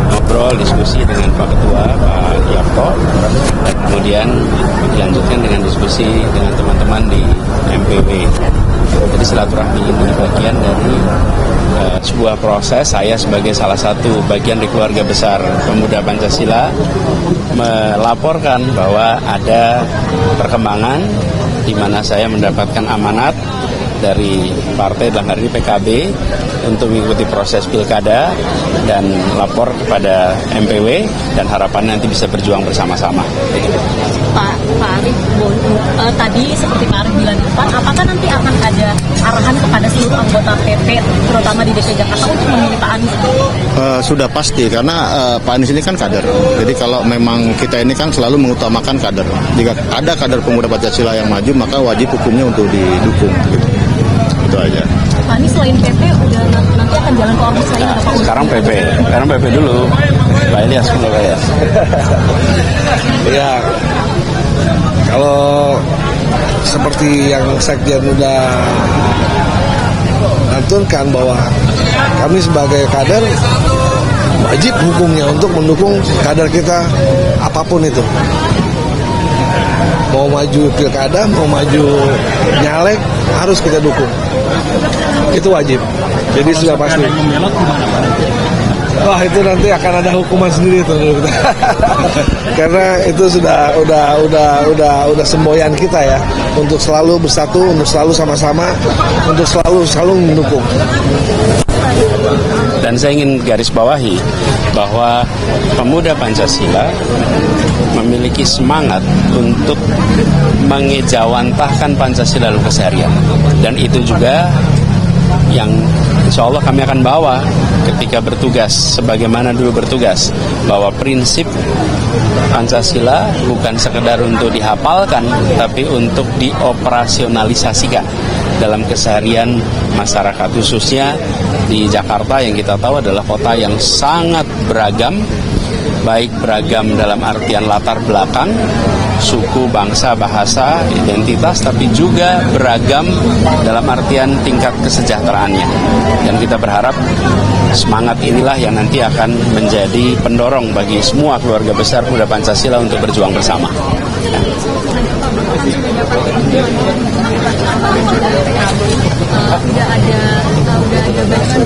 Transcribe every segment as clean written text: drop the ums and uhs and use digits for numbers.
ngobrol, diskusi dengan Pak Ketua, Pak Yafto, dan kemudian dilanjutkan dengan diskusi dengan teman-teman di MPW. Jadi silaturahmi ini bagian dari sebuah proses. Saya sebagai salah satu bagian dari keluarga besar pemuda Pancasila melaporkan bahwa ada perkembangan di mana saya mendapatkan amanat dari partai, dalam hari ini PKB, untuk mengikuti proses pilkada dan lapor kepada MPW, dan harapannya nanti bisa berjuang bersama-sama. Pak Arief, tadi seperti Pak Arief bilang di depan, apakah nanti akan ada arahan kepada seluruh anggota PP, terutama di DKI Jakarta, untuk memilih Pak Anies? Sudah pasti, karena Pak Anies ini kan kader. Jadi kalau memang kita ini kan selalu mengutamakan kader. Jika ada kader pemuda Pancasila yang maju, maka wajib hukumnya untuk didukung. Gitu. Itu aja. Pak Anies selain PP, udah nanti akan jalan ke ormas lain? Nah, sekarang PP dulu. Pak Ilyas dulu ya. Ya, kalau seperti yang Sekjen udah aturkan bahwa kami sebagai kader wajib hukumnya untuk mendukung kader kita apapun itu. Mau maju pilkada, mau maju nyalek, harus kita dukung. Itu wajib. Jadi sudah pasti. Wah, itu nanti akan ada hukuman sendiri tuh. Karena itu udah semboyan kita ya, untuk selalu bersatu, untuk selalu sama-sama, untuk selalu mendukung. Dan saya ingin garis bawahi bahwa pemuda Pancasila memiliki semangat untuk mengejawantahkan Pancasila dalam keseharian. Dan itu juga yang insya Allah kami akan bawa ketika bertugas, sebagaimana dulu bertugas, bahwa prinsip Pancasila bukan sekedar untuk dihafalkan, tapi untuk dioperasionalisasikan dalam keseharian masyarakat, khususnya di Jakarta yang kita tahu adalah kota yang sangat beragam, baik beragam dalam artian latar belakang, suku, bangsa, bahasa, identitas, tapi juga beragam dalam artian tingkat kesejahteraannya. Dan kita berharap semangat inilah yang nanti akan menjadi pendorong bagi semua keluarga besar pemuda Pancasila untuk berjuang bersama. Udah ada bahasan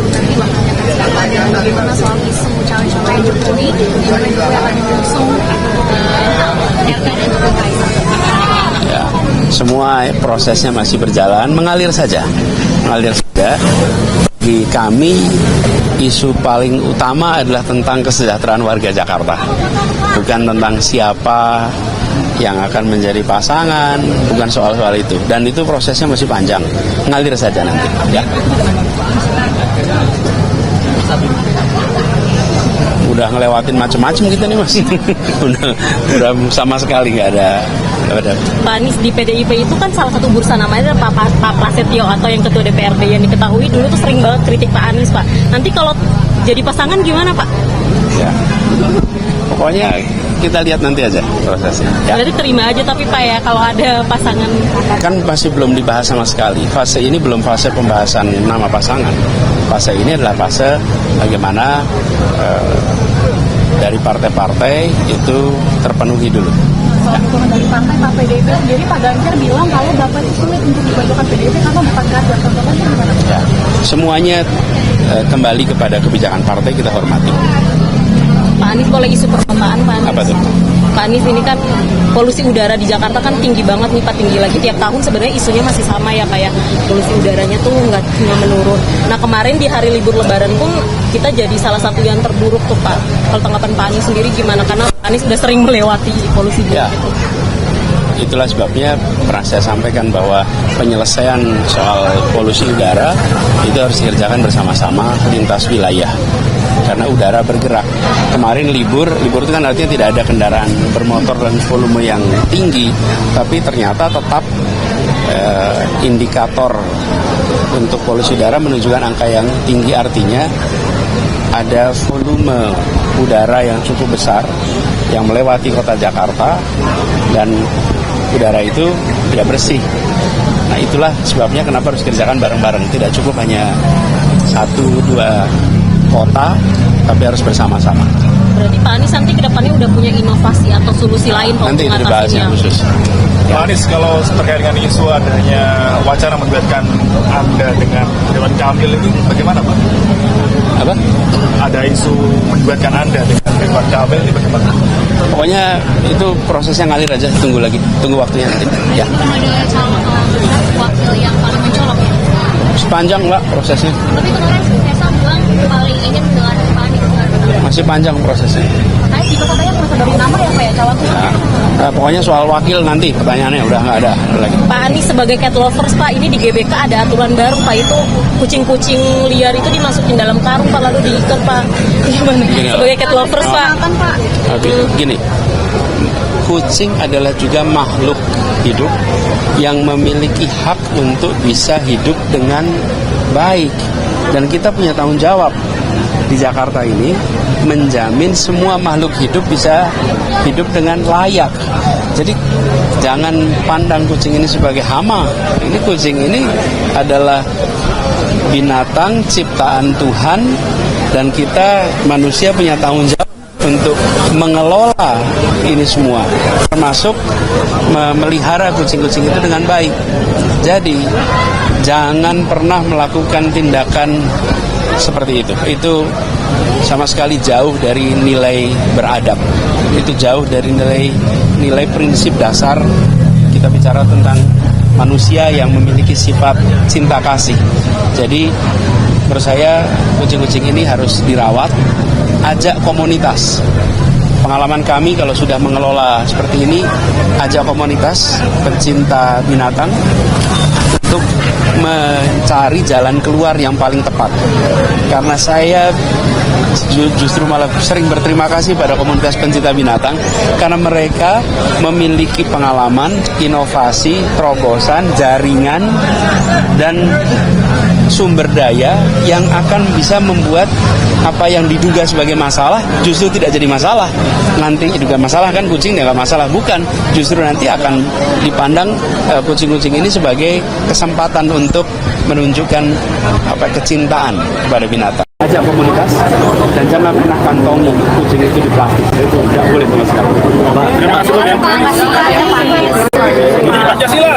bagaimana soal isu cawe-cawe Jokowi, di mana Jokowi akan diusung RT dan juga Ya, semua prosesnya masih berjalan, mengalir saja. Bagi kami, isu paling utama adalah tentang kesejahteraan warga Jakarta, bukan tentang siapa yang akan menjadi pasangan, bukan soal-soal itu. Dan itu prosesnya masih panjang, mengalir saja nanti. Ya. Udah ngelewatin macam-macam kita nih Mas. udah sama sekali nggak ada. Pak Anies di PDIP itu kan salah satu bursa namanya Pak Prasetyo atau yang ketua DPRD, yang diketahui dulu tuh sering banget kritik Pak Anies, Pak. Nanti kalau jadi pasangan gimana, Pak? Ya. Pokoknya kita lihat nanti aja prosesnya. Ya. Berarti terima aja tapi Pak ya kalau ada pasangan. Kan masih belum dibahas sama sekali. Fase ini belum fase pembahasan nama pasangan. Fase ini adalah fase bagaimana dari partai-partai itu terpenuhi dulu. Soal dukungan dari partai Pak PDIP, jadi Pak Ganjar bilang kalau Bapak itu sulit untuk dibacakan PDIP karena bukan kader. Contohnya gimana? Ya, semuanya kembali kepada kebijakan partai, kita hormati. Pak Anies, boleh isu perkotaan Pak Anies? Apa tuh? Pak Anies, ini kan polusi udara di Jakarta kan tinggi banget nih Pak, tinggi lagi tiap tahun. Sebenarnya isunya masih sama ya Pak ya, polusi udaranya tuh nggak menurun. Nah kemarin di hari libur Lebaran pun kita jadi salah satu yang terburuk tuh Pak. Kalau tanggapan Pak Anies sendiri gimana? Karena Pak Anies sudah sering melewati polusi ya. gitu. Itulah sebabnya pernah saya sampaikan bahwa penyelesaian soal polusi udara itu harus dikerjakan bersama-sama lintas wilayah. Karena udara bergerak. Kemarin libur itu kan artinya tidak ada kendaraan bermotor dan volume yang tinggi, tapi ternyata tetap indikator untuk polusi udara menunjukkan angka yang tinggi, artinya ada volume udara yang cukup besar yang melewati kota Jakarta dan udara itu tidak bersih. Nah itulah sebabnya kenapa harus dikerjakan bareng-bareng, tidak cukup hanya 1-2 kota, tapi harus bersama-sama. Berarti Pak Anies nanti ke depannya udah punya inovasi atau solusi lain Pak Nanti untuk itu dibahas yang mengatasinya. khusus. Pak Anies, kalau terkait dengan isu adanya wacana melibatkan Anda dengan Ridwan Kamil ini bagaimana Pak? Apa? Ada isu melibatkan Anda dengan Ridwan Kamil ini bagaimana? Pokoknya itu prosesnya ngalir aja, tunggu waktunya nanti. Ya. Ada calon wakil yang paling mencolok ya. Sepanjang lah prosesnya, Tapi kemarin Kaisang bilang paling ingin dengan Pak Anies. masih panjang prosesnya. Makanya juga katanya merasa dari nama ya Pak ya calon. Pokoknya soal wakil nanti pertanyaannya udah nggak ada lagi. Pak Anies sebagai cat lovers Pak, ini di GBK ada aturan baru Pak, itu kucing-kucing liar itu dimasukin dalam karung Pak lalu diikat Pak. Gimana? Gini, Sebagai cat lovers Pak. Pak. Oke, gini. Kucing adalah juga makhluk hidup yang memiliki hak untuk bisa hidup dengan baik. Dan kita punya tanggung jawab di Jakarta ini menjamin semua makhluk hidup bisa hidup dengan layak. Jadi jangan pandang kucing ini sebagai hama. Ini kucing ini adalah binatang ciptaan Tuhan dan kita manusia punya tanggung jawab untuk mengelola ini semua, termasuk memelihara kucing-kucing itu dengan baik. Jadi jangan pernah melakukan tindakan seperti itu. Itu sama sekali jauh dari nilai beradab. Itu jauh dari nilai prinsip dasar. Kita bicara tentang manusia yang memiliki sifat cinta kasih. Jadi menurut saya kucing-kucing ini harus dirawat. Ajak komunitas. Pengalaman kami kalau sudah mengelola seperti ini, ajak komunitas pencinta binatang untuk mencari jalan keluar yang paling tepat. Karena saya justru malah sering berterima kasih pada komunitas pencinta binatang karena mereka memiliki pengalaman, inovasi, terobosan, jaringan, dan sumber daya yang akan bisa membuat apa yang diduga sebagai masalah justru tidak jadi masalah. Nanti diduga masalah kan kucing nggak masalah, bukan. Justru nanti akan dipandang kucing-kucing ini sebagai kesempatan untuk menunjukkan kecintaan kepada binatang. Ajak komunitas dan jangan pernah kantongi kucing itu di plastik. Itu tidak boleh sama sekali. Terima kasih. Terima kasih Pak Anies. Pancasila.